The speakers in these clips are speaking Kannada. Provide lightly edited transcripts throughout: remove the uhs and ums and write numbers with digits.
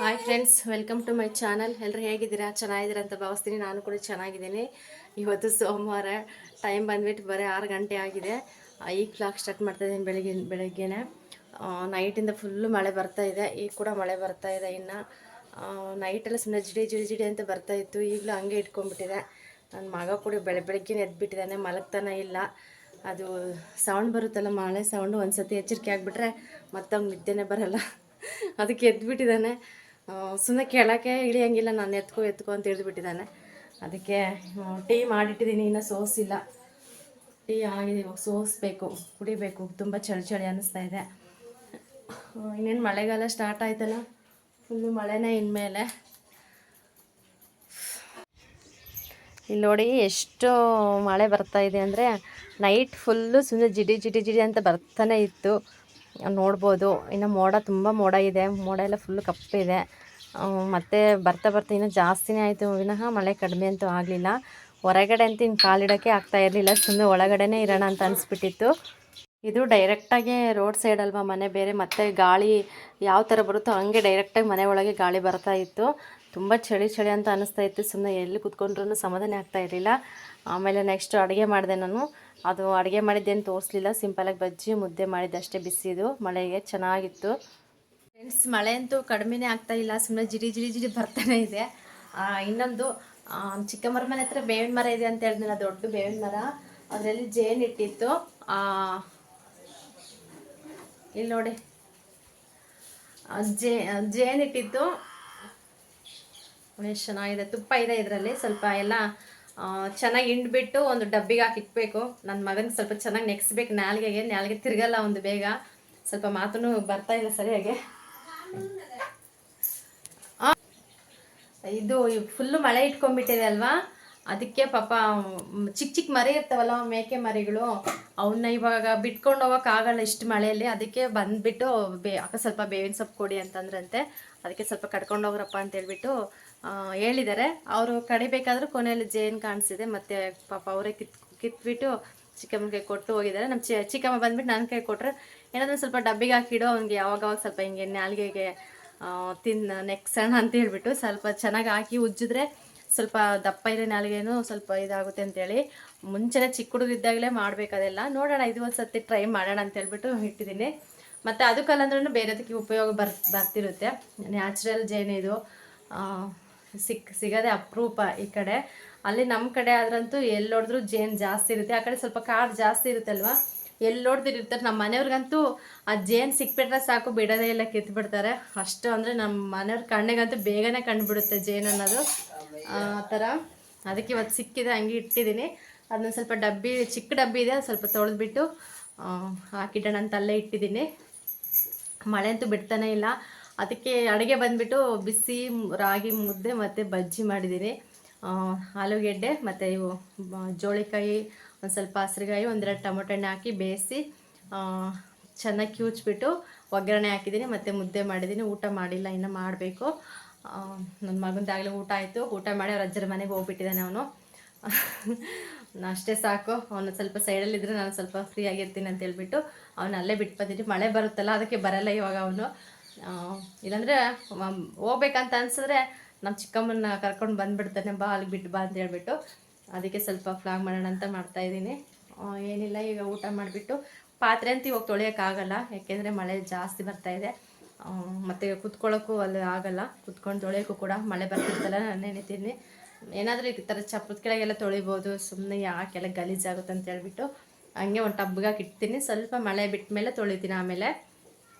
Hi friends, welcome to my channel. ಎಲ್ಲರೂ ಹೇಗಿದ್ದೀರಾ? ಚೆನ್ನಾಗಿದ್ದೀರಾ ಅಂತ ಭಾವಿಸ್ತೀನಿ. ನಾನು ಕೂಡ ಚೆನ್ನಾಗಿದ್ದೀನಿ. ಇವತ್ತು ಸೋಮವಾರ, ಟೈಮ್ ಬಂದುಬಿಟ್ಟು ಬರೀ 6 ಗಂಟೆ ಆಗಿದೆ. ಈಗ ಫ್ಲಾಗ್ ಸ್ಟಾರ್ಟ್ ಮಾಡ್ತಾಯಿದ್ದೀನಿ ಬೆಳಗ್ಗೆನೇ. ನೈಟಿಂದ ಫುಲ್ಲು ಮಳೆ ಬರ್ತಾಯಿದೆ. ಈಗ ಕೂಡ ಮಳೆ ಬರ್ತಾಯಿದೆ. ಇನ್ನು ನೈಟೆಲ್ಲ ಸುಮ್ಮನೆ ಜಿಡಿ ಅಂತ ಬರ್ತಾಯಿತ್ತು. ಈಗಲೂ ಹಂಗೆ ಇಟ್ಕೊಂಡ್ಬಿಟ್ಟಿದೆ. ನನ್ನ ಮಗ ಕೂಡ ಬೆಳಗ್ಗೆನೇ ಎದ್ಬಿಟ್ಟಿದ್ದಾನೆ, ಮಲಗ್ತಾನೆ ಇಲ್ಲ. ಅದು ಸೌಂಡ್ ಬರುತ್ತಲ್ಲ, ಮಳೆ ಸೌಂಡು, ಒಂದು ಸತಿ ಎಚ್ಚರಿಕೆ ಆಗಿಬಿಟ್ರೆ ಮತ್ತೆ ಅವ್ನು ನಿದ್ದೆನೇ ಬರಲ್ಲ. ಅದಕ್ಕೆ ಎದ್ಬಿಟ್ಟಿದ್ದಾನೆ. ಸುಮ್ಮನೆ ಕೆಳಕ್ಕೆ ಇಳಿಯಂಗಿಲ್ಲ, ನಾನು ಎತ್ಕೊ ಅಂತ ಹಿಡಿದ್ಬಿಟ್ಟಿದ್ದಾನೆ. ಅದಕ್ಕೆ ಟೀ ಮಾಡಿಟ್ಟಿದ್ದೀನಿ, ಇನ್ನೂ ಸೋಸಿಲ್ಲ. ಟೀ ಆಗಿದೆ, ಇವಾಗ ಸೋಸಬೇಕು, ಕುಡಿಬೇಕು. ತುಂಬ ಚಳಿ ಅನ್ನಿಸ್ತಾ ಇದೆ. ಇನ್ನೇನು ಮಳೆಗಾಲ ಸ್ಟಾರ್ಟ್ ಆಯ್ತಲ್ಲ, ಫುಲ್ಲು ಮಳೆನೇ ಇನ್ಮೇಲೆ. ಇಲ್ಲಿ ನೋಡಿ ಎಷ್ಟು ಮಳೆ ಬರ್ತಾ ಇದೆ ಅಂದರೆ, ನೈಟ್ ಫುಲ್ಲು ಸುಮ್ಮನೆ ಜಿಡಿ ಅಂತ ಬರ್ತಾನೆ ಇತ್ತು, ನೋಡ್ಬೋದು. ಇನ್ನು ಮೋಡ ತುಂಬ ಮೋಡ ಇದೆ, ಮೋಡ ಎಲ್ಲ ಫುಲ್ಲು ಕಪ್ಪಿದೆ. ಮತ್ತು ಬರ್ತಾ ಇನ್ನೂ ಜಾಸ್ತಿನೇ ಆಯಿತು ವಿನಃ ಮಳೆ ಕಡಿಮೆ ಅಂತೂ ಆಗಲಿಲ್ಲ. ಹೊರಗಡೆ ಅಂತೂ ಇನ್ನು ಕಾಲಿಡೋಕ್ಕೆ ಆಗ್ತಾಯಿರಲಿಲ್ಲ, ಸುಮ್ಮನೆ ಒಳಗಡೆನೇ ಇರೋಣ ಅಂತ ಅನಿಸ್ಬಿಟ್ಟಿತ್ತು. ಇದು ಡೈರೆಕ್ಟಾಗಿ ರೋಡ್ ಸೈಡ್ ಅಲ್ವಾ ಮನೆ ಬೇರೆ, ಮತ್ತು ಗಾಳಿ ಯಾವ ಥರ ಬರುತ್ತೋ ಹಂಗೆ ಡೈರೆಕ್ಟಾಗಿ ಮನೆ ಒಳಗೆ ಗಾಳಿ ಬರ್ತಾ ಇತ್ತು. ತುಂಬ ಚಳಿ ಅಂತ ಅನ್ನಿಸ್ತಾ ಇತ್ತು. ಸುಮ್ಮನೆ ಎಲ್ಲಿ ಕೂತ್ಕೊಂಡ್ರೂ ಸಮಾಧಾನ ಆಗ್ತಾಯಿರಲಿಲ್ಲ. ಆಮೇಲೆ ನೆಕ್ಸ್ಟ್ ಅಡುಗೆ ಮಾಡಿದೆ ನಾನು. ಅದು ಅಡುಗೆ ಮಾಡಿದ್ದೇನು ತೋರಿಸ್ಲಿಲ್ಲ, ಸಿಂಪಲಾಗಿ ಬಜ್ಜಿ ಮುದ್ದೆ ಮಾಡಿದ್ದೆ ಅಷ್ಟೇ, ಬಿಸಿದು ಮಳೆಗೆ ಚೆನ್ನಾಗಿತ್ತು. ಫ್ರೆಂಡ್ಸ್, ಮಳೆ ಅಂತೂ ಕಡಿಮೆನೇ ಆಗ್ತಾಯಿಲ್ಲ, ಸುಮ್ಮನೆ ಜಿಡಿ ಬರ್ತಾನೆ ಇದೆ. ಇನ್ನೊಂದು ಚಿಕ್ಕಮ್ಮರ ಮನೆ ಹತ್ರ ಬೇವಿನ ಮರ ಇದೆ ಅಂತ ಹೇಳಿದ್ನಲ್ಲ, ದೊಡ್ಡ ಬೇವಿನ ಮರ. ಅದರಲ್ಲಿ ಜೇನು ಇಟ್ಟಿತ್ತು. ಇಲ್ಲಿ ನೋಡಿ, ಜೇನು ಇಟ್ಟಿತ್ತು. ಎಷ್ಟು ಚೆನ್ನಾಗಿದೆ, ತುಪ್ಪ ಇದೆ ಇದರಲ್ಲಿ. ಸ್ವಲ್ಪ ಎಲ್ಲ ಚೆನ್ನಾಗಿ ಹಿಂಡ್ಬಿಟ್ಟು ಒಂದು ಡಬ್ಬಿಗೆ ಹಾಕಿ ಇಕ್ಬೇಕು. ನನ್ನ ಮಗನಿಗೆ ಸ್ವಲ್ಪ ಚೆನ್ನಾಗಿ ನೆಕ್ಸ್ಬೇಕು, ನಾಲ್ಗೆ ತಿರ್ಗಲ್ಲ ಒಂದು ಬೇಗ. ಸ್ವಲ್ಪ ಮಾತೂ ಬರ್ತಾ ಇಲ್ಲ ಸರಿಯಾಗಿ. ಇದು ಫುಲ್ಲು ಮಳೆ ಇಟ್ಕೊಂಡ್ಬಿಟ್ಟಿದೆ ಅಲ್ವಾ, ಅದಕ್ಕೆ ಪಾಪ ಚಿಕ್ಕ ಮರಿ ಇರ್ತಾವಲ್ಲ, ಮೇಕೆ ಮರಿಗಳು, ಅವನ್ನ ಇವಾಗ ಬಿಟ್ಕೊಂಡು ಹೋಗೋಕ್ಕಾಗಲ್ಲ ಇಷ್ಟು ಮಳೆಯಲ್ಲಿ. ಅದಕ್ಕೆ ಬಂದುಬಿಟ್ಟು ಅಕ್ಕ ಸ್ವಲ್ಪ ಬೇವಿನ ಸೊಪ್ಪು ಕೊಡಿ ಅಂತಂದ್ರಂತೆ. ಅದಕ್ಕೆ ಸ್ವಲ್ಪ ಕಟ್ಕೊಂಡು ಹೋಗ್ರಪ್ಪ ಅಂತ ಹೇಳ್ಬಿಟ್ಟು ಹೇಳಿದ್ದಾರೆ. ಅವರು ಕಡಿಬೇಕಾದ್ರೂ ಕೊನೆಯಲ್ಲಿ ಜೇನು ಕಾಣಿಸಿದೆ. ಮತ್ತು ಪಾಪ ಅವರೇ ಕಿತ್ಬಿಟ್ಟು ಚಿಕ್ಕಮ್ಮನಿಗೆ ಕೊಟ್ಟು ಹೋಗಿದ್ದಾರೆ. ನಮ್ಮ ಚಿಕ್ಕಮ್ಮ ಬಂದ್ಬಿಟ್ಟು ನನ್ನ ಕೈ ಕೊಟ್ಟರೆ, ಏನಾದರೂ ಸ್ವಲ್ಪ ಡಬ್ಬಿಗೆ ಹಾಕಿಡೋ, ಅವ್ನಿಗೆ ಯಾವಾಗ ಸ್ವಲ್ಪ ಹಿಂಗೆ ನಾಲ್ಗೆಗೆ ನೆಕ್ಸೋಣ ಅಂತ ಹೇಳ್ಬಿಟ್ಟು ಸ್ವಲ್ಪ ಚೆನ್ನಾಗಿ ಹಾಕಿ ಉಜ್ಜಿದ್ರೆ ಸ್ವಲ್ಪ ದಪ್ಪ ಇದೆ ನಾಲ್ಗೇನು ಸ್ವಲ್ಪ ಇದಾಗುತ್ತೆ ಅಂತೇಳಿ ಮುಂಚೆನೇ ಚಿಕ್ಕ ಹುಡುಗಿದ್ದಾಗಲೇ ಮಾಡಬೇಕದೆಲ್ಲ. ನೋಡೋಣ, ಇದು ಒಂದು ಸತಿ ಟ್ರೈ ಮಾಡೋಣ ಅಂತ ಹೇಳ್ಬಿಟ್ಟು ಇಟ್ಟಿದ್ದೀನಿ. ಮತ್ತು ಅದಕ್ಕಲ್ಲಂದ್ರೂ ಬೇರೆದಕ್ಕೆ ಉಪಯೋಗ ಬರ್ತಿರುತ್ತೆ. ನ್ಯಾಚುರಲ್ ಜೇನು ಇದು, ಸಿಗೋದೇ ಅಪರೂಪ ಈ ಕಡೆ. ಅಲ್ಲಿ ನಮ್ಮ ಕಡೆ ಆದ್ರಂತೂ ಎಲ್ಲಿ ನೋಡಿದ್ರೂ ಜೇನು ಜಾಸ್ತಿ ಇರುತ್ತೆ. ಆ ಕಡೆ ಸ್ವಲ್ಪ ಕಾಡು ಜಾಸ್ತಿ ಇರುತ್ತಲ್ವ, ಎಲ್ಲಿ ನೋಡ್ತಿರ್ತಾರೆ. ನಮ್ಮ ಮನೆಯವ್ರಿಗಂತೂ ಆ ಜೇನು ಸಿಕ್ಬಿಟ್ರೆ ಸಾಕು, ಬಿಡೋದೇ ಇಲ್ಲ, ಕಿತ್ಬಿಡ್ತಾರೆ ಅಷ್ಟು. ಅಂದರೆ ನಮ್ಮ ಮನೆಯವ್ರ ಕಣ್ಣಿಗಂತೂ ಬೇಗನೆ ಕಂಡುಬಿಡುತ್ತೆ ಜೇನು ಅನ್ನೋದು, ಆ ಥರ. ಅದಕ್ಕೆ ಇವತ್ತು ಸಿಕ್ಕಿದೆ, ಹಂಗೆ ಇಟ್ಟಿದ್ದೀನಿ. ಅದನ್ನ ಸ್ವಲ್ಪ ಚಿಕ್ಕ ಡಬ್ಬಿ ಇದೆ, ಸ್ವಲ್ಪ ತೊಳೆದ್ಬಿಟ್ಟು ಹಾಕಿಡೋಣ ಅಂತ ಅಲ್ಲೇ ಇಟ್ಟಿದ್ದೀನಿ. ಮಳೆ ಅಂತೂ ಬಿಡ್ತಾನೆ ಇಲ್ಲ. ಅದಕ್ಕೆ ಅಡುಗೆ ಬಂದುಬಿಟ್ಟು ಬಿಸಿ ರಾಗಿ ಮುದ್ದೆ ಮತ್ತು ಬಜ್ಜಿ ಮಾಡಿದ್ದೀನಿ. ಆಲೂಗೆಡ್ಡೆ ಮತ್ತು ಇವು ಜೋಳಿಕಾಯಿ, ಒಂದು ಸ್ವಲ್ಪ ಹಸ್ರುಗಾಯಿ, ಒಂದೆರಡು ಟೊಮೊಟೊ ಹಣ್ಣು ಹಾಕಿ ಬೇಯಿಸಿ ಚೆನ್ನಾಗಿ ಕಿವುಚ್ಬಿಟ್ಟು ಒಗ್ಗರಣೆ ಹಾಕಿದ್ದೀನಿ. ಮತ್ತು ಮುದ್ದೆ ಮಾಡಿದ್ದೀನಿ. ಊಟ ಮಾಡಿಲ್ಲ, ಇನ್ನು ಮಾಡಬೇಕು. ನನ್ನ ಮಗಂದಾಗಲೇ ಊಟ ಆಯಿತು. ಊಟ ಮಾಡಿ ಅವ್ರ ಅಜ್ಜರ ಮನೆಗೆ ಹೋಗ್ಬಿಟ್ಟಿದ್ದಾನೆ ಅವನು. ಅಷ್ಟೇ ಸಾಕು, ಅವನು ಸ್ವಲ್ಪ ಸೈಡಲ್ಲಿದ್ದರೆ ನಾನು ಸ್ವಲ್ಪ ಫ್ರೀ ಆಗಿರ್ತೀನಿ ಅಂತ ಹೇಳ್ಬಿಟ್ಟು ಅವನು ಅಲ್ಲೇ ಬಿಟ್ಟು ಬಂದಿದ್ದು. ಮಳೆ ಬರುತ್ತಲ್ಲ, ಅದಕ್ಕೆ ಬರಲ್ಲ ಇವಾಗ ಅವನು. ಇಲ್ಲಾಂದರೆ ಹೋಗ್ಬೇಕಂತ ಅನ್ಸಿದ್ರೆ ನಮ್ಮ ಚಿಕ್ಕಮ್ಮನ ಕರ್ಕೊಂಡು ಬಂದುಬಿಡ್ತಾನೆ, ಬಾ ಅಲ್ಲಿಗೆ ಬಿಟ್ಟು ಬಾ ಅಂತ ಹೇಳ್ಬಿಟ್ಟು. ಅದಕ್ಕೆ ಸ್ವಲ್ಪ ಫ್ಲಾಗ್ ಮಾಡೋಣ ಅಂತ ಮಾಡ್ತಾಯಿದ್ದೀನಿ. ಏನಿಲ್ಲ, ಈಗ ಊಟ ಮಾಡಿಬಿಟ್ಟು ಪಾತ್ರೆ ಅಂತ ಇವಾಗ ತೊಳೆಯೋಕ್ಕಾಗಲ್ಲ, ಯಾಕೆಂದರೆ ಮಳೆ ಜಾಸ್ತಿ ಬರ್ತಾಯಿದೆ. ಮತ್ತು ಕುತ್ಕೊಳ್ಳೋಕ್ಕೂ ಅಲ್ಲಿ ಆಗಲ್ಲ, ಕುತ್ಕೊಂಡು ತೊಳೆಯೋಕ್ಕೂ ಕೂಡ ಮಳೆ ಬರ್ತಿರ್ತಲ್ಲ. ನಾನು ನೆನಿತೀನಿ, ಏನಾದರೂ ಈ ಥರ ಚಪ್ಪದ ಕೆಳಗೆಲ್ಲ ತೊಳಿಬೋದು, ಸುಮ್ಮನೆ ಯಾಕೆಲ್ಲ ಗಲೀಜಾಗುತ್ತೆ ಅಂತ ಹೇಳ್ಬಿಟ್ಟು ಹಂಗೆ ಒಂದು ಟಬ್ಗೆ ಇಡ್ತೀನಿ. ಸ್ವಲ್ಪ ಮಳೆ ಬಿಟ್ಟ ಮೇಲೆ ತೊಳಿತೀನಿ ಆಮೇಲೆ,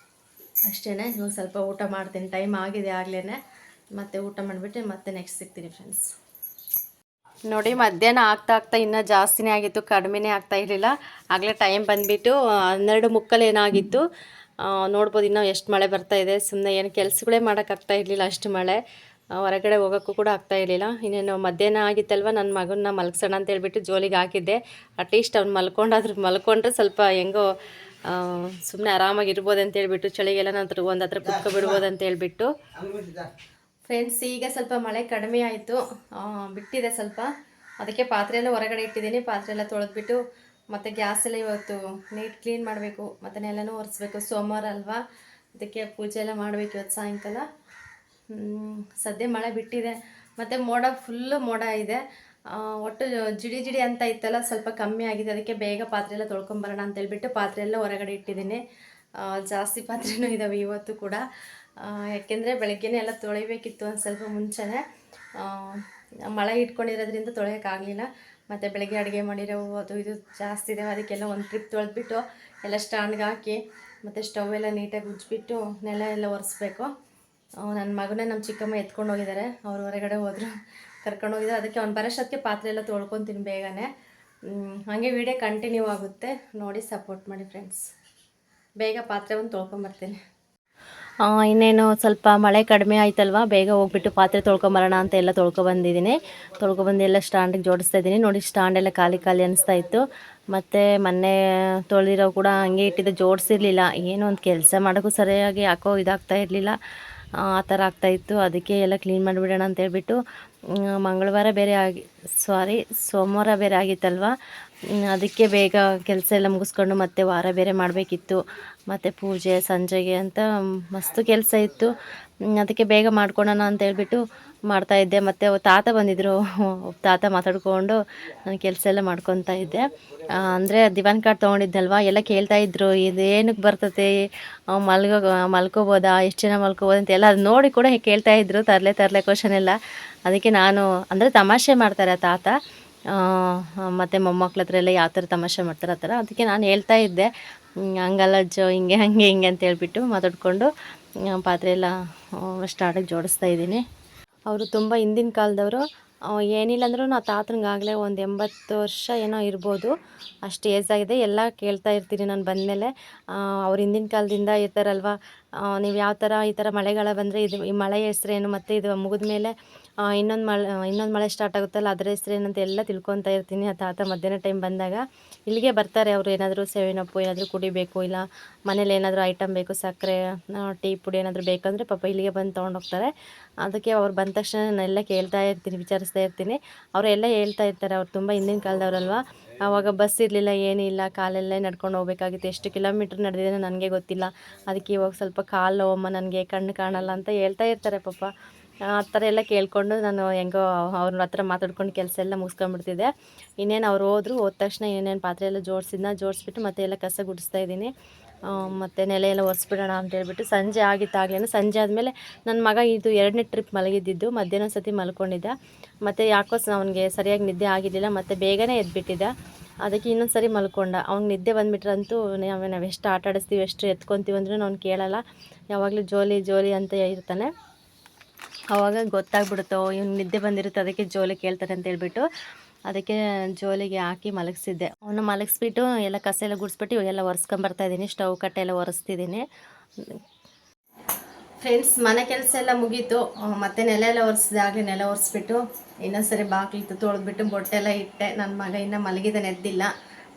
ಅಷ್ಟೇ. ಇವಾಗ ಸ್ವಲ್ಪ ಊಟ ಮಾಡ್ತೀನಿ, ಟೈಮ್ ಆಗಿದೆ ಆಗಲೇ. ಮತ್ತು ಊಟ ಮಾಡಿಬಿಟ್ಟು ಮತ್ತೆ ನೆಕ್ಸ್ಟ್ ಸಿಗ್ತೀನಿ ಫ್ರೆಂಡ್ಸ್. ನೋಡಿ, ಮಧ್ಯಾಹ್ನ ಆಗ್ತಾ ಇನ್ನೂ ಜಾಸ್ತಿನೇ ಆಗಿತ್ತು, ಕಡಿಮೆನೇ ಆಗ್ತಾ ಇರಲಿಲ್ಲ. ಆಗಲೇ ಟೈಮ್ ಬಂದುಬಿಟ್ಟು 12:15 ಏನಾಗಿತ್ತು. ನೋಡ್ಬೋದು ಇನ್ನೂ ಎಷ್ಟು ಮಳೆ ಬರ್ತಾಯಿದೆ. ಸುಮ್ಮನೆ ಏನು ಕೆಲಸಗಳೇ ಮಾಡೋಕ್ಕಾಗ್ತಾ ಇರಲಿಲ್ಲ, ಅಷ್ಟು ಮಳೆ. ಹೊರಗಡೆ ಹೋಗೋಕ್ಕೂ ಕೂಡ ಆಗ್ತಾಯಿರಲಿಲ್ಲ. ಇನ್ನೇನು ಮಧ್ಯಾಹ್ನ ಆಗಿತ್ತಲ್ವ, ನನ್ನ ಮಗನ್ನ ಮಲಗ್ಸೋಣ ಅಂತ ಹೇಳ್ಬಿಟ್ಟು ಜೋಲಿಗೆ ಹಾಕಿದ್ದೆ. ಅಟ್ಲೀಸ್ಟ್ ಅವ್ನು ಮಲ್ಕೊಂಡ್ರೆ ಸ್ವಲ್ಪ ಹೆಂಗೋ ಸುಮ್ಮನೆ ಆರಾಮಾಗಿರ್ಬೋದು ಅಂತ ಹೇಳ್ಬಿಟ್ಟು, ಚಳಿಗೆಲ್ಲ ನಾನು ಒಂದು ಹತ್ರ ಕುತ್ಕೊಬಿಡ್ಬೋದು ಅಂತ ಹೇಳ್ಬಿಟ್ಟು. ಫ್ರೆಂಡ್ಸ್, ಈಗ ಸ್ವಲ್ಪ ಮಳೆ ಕಡಿಮೆ ಆಯಿತು, ಬಿಟ್ಟಿದೆ ಸ್ವಲ್ಪ. ಅದಕ್ಕೆ ಪಾತ್ರೆ ಎಲ್ಲ ಹೊರಗಡೆ ಇಟ್ಟಿದ್ದೀನಿ. ಪಾತ್ರೆ ಎಲ್ಲ ತೊಳೆದ್ಬಿಟ್ಟು ಮತ್ತು ಗ್ಯಾಸ್ ಎಲ್ಲ ಇವತ್ತು ನೀಟ್ ಕ್ಲೀನ್ ಮಾಡಬೇಕು, ಮತ್ತು ನೆಲನೂ ಒರೆಸ್ಬೇಕು. ಸೋಮವಾರ ಅಲ್ವಾ, ಅದಕ್ಕೆ ಪೂಜೆ ಎಲ್ಲ ಮಾಡಬೇಕು ಇವತ್ತು ಸಾಯಂಕಾಲ. ಸದ್ಯ ಮಳೆ ಬಿಟ್ಟಿದೆ, ಮತ್ತು ಮೋಡ ಫುಲ್ಲು ಮೋಡ ಇದೆ. ಒಟ್ಟು ಜಿಡಿ ಜಿಡಿ ಅಂತ ಇತ್ತಲ್ಲ, ಸ್ವಲ್ಪ ಕಮ್ಮಿ ಆಗಿದೆ. ಅದಕ್ಕೆ ಬೇಗ ಪಾತ್ರೆ ಎಲ್ಲ ತೊಳ್ಕೊಂಬರೋಣ ಅಂತೇಳ್ಬಿಟ್ಟು ಪಾತ್ರೆ ಎಲ್ಲ ಹೊರಗಡೆ ಇಟ್ಟಿದ್ದೀನಿ. ಜಾಸ್ತಿ ಪಾತ್ರೆನೂ ಇದ್ದಾವೆ ಇವತ್ತು ಕೂಡ. ಯಾಕೆಂದರೆ ಬೆಳಗ್ಗೆನೇ ಎಲ್ಲ ತೊಳಿಬೇಕಿತ್ತು ಒಂದು ಸ್ವಲ್ಪ ಮುಂಚೆನೇ. ಮಳೆ ಇಟ್ಕೊಂಡಿರೋದ್ರಿಂದ ತೊಳೆಯೋಕ್ಕಾಗಲಿಲ್ಲ. ಮತ್ತು ಬೆಳಗ್ಗೆ ಅಡುಗೆ ಮಾಡಿರೋ ಅದು ಇದು ಜಾಸ್ತಿ ಇದ್ದಾವೆ, ಅದಕ್ಕೆಲ್ಲ ಒಂದು ಟ್ರಿಪ್ ತೊಳೆದ್ಬಿಟ್ಟು ಎಲ್ಲ ಸ್ಟ್ಯಾಂಡ್ಗೆ ಹಾಕಿ ಮತ್ತು ಸ್ಟವ್ ಎಲ್ಲ ನೀಟಾಗಿ ಉಜ್ಜಿಬಿಟ್ಟು ನೆಲ ಎಲ್ಲ ಒರೆಸ್ಬೇಕು. ನನ್ನ ಮಗನೇ ನಮ್ಮ ಚಿಕ್ಕಮ್ಮ ಎತ್ಕೊಂಡು ಹೋಗಿದ್ದಾರೆ, ಅವ್ರು ಹೊರಗಡೆ ಹೋದರು, ಕರ್ಕೊಂಡು ಹೋಗಿದ್ದಾರೆ. ಅದಕ್ಕೆ ಅವ್ನು ಬರೋಷ್ಟೊತ್ತಿಗೆ ಪಾತ್ರೆ ಎಲ್ಲ ತೊಳ್ಕೊತೀನಿ ಬೇಗನೆ. ಹಾಗೆ ವಿಡಿಯೋ ಕಂಟಿನ್ಯೂ ಆಗುತ್ತೆ, ನೋಡಿ ಸಪೋರ್ಟ್ ಮಾಡಿ ಫ್ರೆಂಡ್ಸ್. ಬೇಗ ಪಾತ್ರೆ ಒಂದು ತೊಳ್ಕೊಂಬರ್ತೀನಿ. ಇನ್ನೇನು ಸ್ವಲ್ಪ ಮಳೆ ಕಡಿಮೆ ಆಯ್ತಲ್ವ, ಬೇಗ ಹೋಗ್ಬಿಟ್ಟು ಪಾತ್ರೆ ತೊಳ್ಕೊಂಬರೋಣ ಅಂತ ಎಲ್ಲ ತೊಳ್ಕೊಬಂದಿದ್ದೀನಿ. ತೊಳ್ಕೊಬಂದು ಎಲ್ಲ ಸ್ಟ್ಯಾಂಡಿಗೆ ಜೋಡಿಸ್ತಾ ಇದ್ದೀನಿ. ನೋಡಿ ಸ್ಟ್ಯಾಂಡ್ ಎಲ್ಲ ಖಾಲಿ ಖಾಲಿ ಅನಿಸ್ತಾ ಇತ್ತು. ಮತ್ತು ಮೊನ್ನೆ ತೊಳೆದಿರೋ ಕೂಡ ಹಂಗೆ ಇಟ್ಟಿದ್ದೆ, ಜೋಡಿಸಿರ್ಲಿಲ್ಲ. ಏನೋ ಒಂದು ಕೆಲಸ ಮಾಡೋಕ್ಕೂ ಸರಿಯಾಗಿ ಯಾಕೋ ಇದಾಗ್ತಾ ಇರಲಿಲ್ಲ, ಆ ಥರ ಆಗ್ತಾಯಿತ್ತು. ಅದಕ್ಕೆ ಎಲ್ಲ ಕ್ಲೀನ್ ಮಾಡಿಬಿಡೋಣ ಅಂತೇಳ್ಬಿಟ್ಟು, ಮಂಗಳವಾರ ಬೇರೆ ಸೋಮವಾರ ಬೇರೆ ಆಗಿತ್ತಲ್ವ, ಅದಕ್ಕೆ ಬೇಗ ಕೆಲಸ ಎಲ್ಲ ಮುಗಿಸ್ಕೊಂಡು ಮತ್ತೆ ವಾರ ಬೇರೆ ಮಾಡಬೇಕಿತ್ತು. ಮತ್ತು ಪೂಜೆ ಸಂಜೆಗೆ ಅಂತ ಮಸ್ತು ಕೆಲಸ ಇತ್ತು. ಅದಕ್ಕೆ ಬೇಗ ಮಾಡ್ಕೊಳೋಣ ಅಂತೇಳ್ಬಿಟ್ಟು ಮಾಡ್ತಾಯಿದ್ದೆ. ಮತ್ತು ತಾತ ಬಂದಿದ್ದರು, ತಾತ ಮಾತಾಡ್ಕೊಂಡು ನಾನು ಕೆಲಸ ಎಲ್ಲ ಮಾಡ್ಕೊತಾ ಇದ್ದೆ. ಅಂದರೆ ದಿವಾನ್ ಕಾರ್ಡ್ ತೊಗೊಂಡಿದ್ದಲ್ವ, ಎಲ್ಲ ಕೇಳ್ತಾಯಿದ್ರು ಇದು ಏನಕ್ಕೆ ಬರ್ತದೆ, ಮಲ್ಕೋಬೋದಾ, ಎಷ್ಟು ಜನ ಮಲ್ಕೋಬೋದು ಅಂತೆಲ್ಲ ಅದು ನೋಡಿ ಕೂಡ ಕೇಳ್ತಾಯಿದ್ರು, ತರಲೆ ಕ್ವಶನ್ ಎಲ್ಲ. ಅದಕ್ಕೆ ನಾನು ಅಂದರೆ ತಮಾಷೆ ಮಾಡ್ತಾರೆ ತಾತ, ಮತ್ತು ಮೊಮ್ಮಕ್ಳ ಹತ್ರ ಎಲ್ಲ ಯಾವ ಥರ ತಮಾಷೆ ಮಾಡ್ತಾರೆ ಆ ಥರ. ಅದಕ್ಕೆ ನಾನು ಹೇಳ್ತಾ ಇದ್ದೆ, ಹಂಗಲ್ಲ ಅಜ್ಜೋ, ಹಿಂಗೆ ಅಂತ ಹೇಳ್ಬಿಟ್ಟು ಮಾತಾಡಿಕೊಂಡು ಪಾತ್ರೆ ಎಲ್ಲ ಸ್ಟಾರ್ಟಿಗೆ ಜೋಡಿಸ್ತಾ ಇದ್ದೀನಿ. ಅವರು ತುಂಬ ಹಿಂದಿನ ಕಾಲದವರು, ಏನಿಲ್ಲ ಅಂದರೂ ನಾ ತಾತನಿಗಾಗಲೇ ಒಂದು 80 ವರ್ಷ ಏನೋ ಇರ್ಬೋದು, ಅಷ್ಟು ಏಜ್ ಆಗಿದೆ. ಎಲ್ಲ ಕೇಳ್ತಾ ಇರ್ತೀನಿ ನಾನು ಬಂದಮೇಲೆ. ಅವ್ರು ಹಿಂದಿನ ಕಾಲದಿಂದ ಇರ್ತಾರಲ್ವ, ನೀವು ಯಾವ ಥರ ಈ ಥರ ಮಳೆಗಾಲ ಬಂದರೆ ಇದು ಈ ಮಳೆ ಹೆಸ್ರೇನು, ಮತ್ತು ಇದು ಮುಗಿದ ಮೇಲೆ ಇನ್ನೊಂದು ಮಳೆ ಸ್ಟಾರ್ಟ್ ಆಗುತ್ತಲ್ಲ ಅದರ ಹೆಸ್ರೇನು ಅಂತ ಎಲ್ಲ ತಿಳ್ಕೊತಾ ಇರ್ತೀನಿ. ಆ ತಾತ ಮಧ್ಯಾಹ್ನ ಟೈಮ್ ಬಂದಾಗ ಇಲ್ಲಿಗೆ ಬರ್ತಾರೆ. ಅವರು ಏನಾದರೂ ಸೇವಿನಪ್ಪು ಏನಾದರೂ ಕುಡಿಬೇಕು, ಇಲ್ಲ ಮನೇಲಿ ಏನಾದರೂ ಐಟಮ್ ಬೇಕು, ಸಕ್ಕರೆ ಟೀ ಪುಡಿ ಏನಾದರೂ ಬೇಕಂದರೆ ಪಾಪ ಇಲ್ಲಿಗೆ ಬಂದು ತೊಗೊಂಡೋಗ್ತಾರೆ. ಅದಕ್ಕೆ ಅವ್ರು ಬಂದ ತಕ್ಷಣ ನಾನೆಲ್ಲ ಕೇಳ್ತಾ ಇರ್ತೀನಿ, ವಿಚಾರಿಸ್ತಾ ಇರ್ತೀನಿ. ಅವರೆಲ್ಲ ಹೇಳ್ತಾ ಇರ್ತಾರೆ, ಅವ್ರು ತುಂಬ ಹಿಂದಿನ ಕಾಲದವರಲ್ವ, ಆವಾಗ ಬಸ್ ಇರಲಿಲ್ಲ, ಏನಿಲ್ಲ, ಕಾಲಲ್ಲೇ ನಡ್ಕೊಂಡು ಹೋಗ್ಬೇಕಾಗಿತ್ತು. ಎಷ್ಟು ಕಿಲೋಮೀಟ್ರ್ ನಡೆದಿದೆ ನನಗೆ ಗೊತ್ತಿಲ್ಲ, ಅದಕ್ಕೆ ಇವಾಗ ಸ್ವಲ್ಪ ಕಾಲು ನೋವಮ್ಮ, ನನಗೆ ಕಣ್ಣು ಕಾಣಲ್ಲ ಅಂತ ಹೇಳ್ತಾ ಇರ್ತಾರೆ ಪಾಪ. ಆ ಥರ ಎಲ್ಲ ಕೇಳಿಕೊಂಡು ನಾನು ಹೆಂಗೋ ಅವ್ರ ಹತ್ರ ಮಾತಾಡ್ಕೊಂಡು ಕೆಲಸ ಎಲ್ಲ ಮುಗಿಸ್ಕೊಂಡ್ಬಿಡ್ತಿದ್ದೆ. ಇನ್ನೇನು ಅವ್ರು ಹೋದ ತಕ್ಷಣ ಏನೇನು ಪಾತ್ರೆ ಎಲ್ಲ ಜೋಡಿಸ್ಬಿಟ್ಟು ಮತ್ತೆ ಎಲ್ಲ ಕಸ ಗುಡಿಸ್ತಾ ಇದ್ದೀನಿ. ಮತ್ತು ನೆಲೆ ಎಲ್ಲ ಒರೆಸ್ಬಿಡೋಣ ಅಂತೇಳ್ಬಿಟ್ಟು ಸಂಜೆ ಆಗಿತ್ತಾಗಲೇ. ಸಂಜೆ ಆದಮೇಲೆ ನನ್ನ ಮಗ ಇದು 2ನೇ ಟ್ರಿಪ್ ಮಲಗಿದ್ದಿದ್ದು, ಮಧ್ಯಾಹ್ನ ಸತಿ ಮಲ್ಕೊಂಡಿದ್ದ. ಮತ್ತು ಯಾಕೋ ಅವನಿಗೆ ಸರಿಯಾಗಿ ನಿದ್ದೆ ಆಗಿರಲಿಲ್ಲ, ಮತ್ತು ಬೇಗನೆ ಎದ್ಬಿಟ್ಟಿದ್ದ. ಅದಕ್ಕೆ ಇನ್ನೊಂದು ಸರಿ ಮಲ್ಕೊಂಡ. ಅವ್ನಿಗೆ ನಿದ್ದೆ ಬಂದುಬಿಟ್ರಂತೂ ನಾವು ಎಷ್ಟು ಆಟ ಆಡಿಸ್ತೀವಿ, ಎಷ್ಟು ಎತ್ಕೊತೀವಿ ಅಂದ್ರೂ ಅವ್ನು ಕೇಳಲ್ಲ, ಯಾವಾಗಲೂ ಜೋಲಿ ಅಂತ ಇರ್ತಾನೆ. ಆವಾಗ ಗೊತ್ತಾಗ್ಬಿಡುತ್ತೋ ಇವ್ನು ನಿದ್ದೆ ಬಂದಿರುತ್ತೆ, ಅದಕ್ಕೆ ಜೋಲಿ ಕೇಳ್ತಾರೆ ಅಂತ ಹೇಳ್ಬಿಟ್ಟು ಅದಕ್ಕೆ ಜೋಲಿಗೆ ಹಾಕಿ ಮಲಗಿಸಿದ್ದೆ. ಅವನು ಮಲಗಿಸ್ಬಿಟ್ಟು ಎಲ್ಲ ಕಸ ಎಲ್ಲ ಗುಡಿಸ್ಬಿಟ್ಟು ಇವಾಗೆಲ್ಲ ಒರೆಸ್ಕೊಂಬರ್ತಾಯಿದ್ದೀನಿ. ಸ್ಟವ್ ಕಟ್ಟೆ ಎಲ್ಲ ಒರೆಸ್ತಿದ್ದೀನಿ ಫ್ರೆಂಡ್ಸ್. ಮನೆ ಕೆಲಸ ಎಲ್ಲ ಮುಗೀತು, ಮತ್ತು ನೆಲ ಎಲ್ಲ ಒರೆಸಿದಾಗಲೇ ನೆಲ ಒರೆಸ್ಬಿಟ್ಟು ಇನ್ನೊಂದ್ಸರಿ ಬಾಗಿಲು ತೊಳೆದ್ಬಿಟ್ಟು ಬೊಟ್ಟೆಲ್ಲ ಇಟ್ಟೆ. ನನ್ನ ಮಗ ಇನ್ನೂ ಮಲಗಿದ್ದಾನೆ, ಎದ್ದಿಲ್ಲ.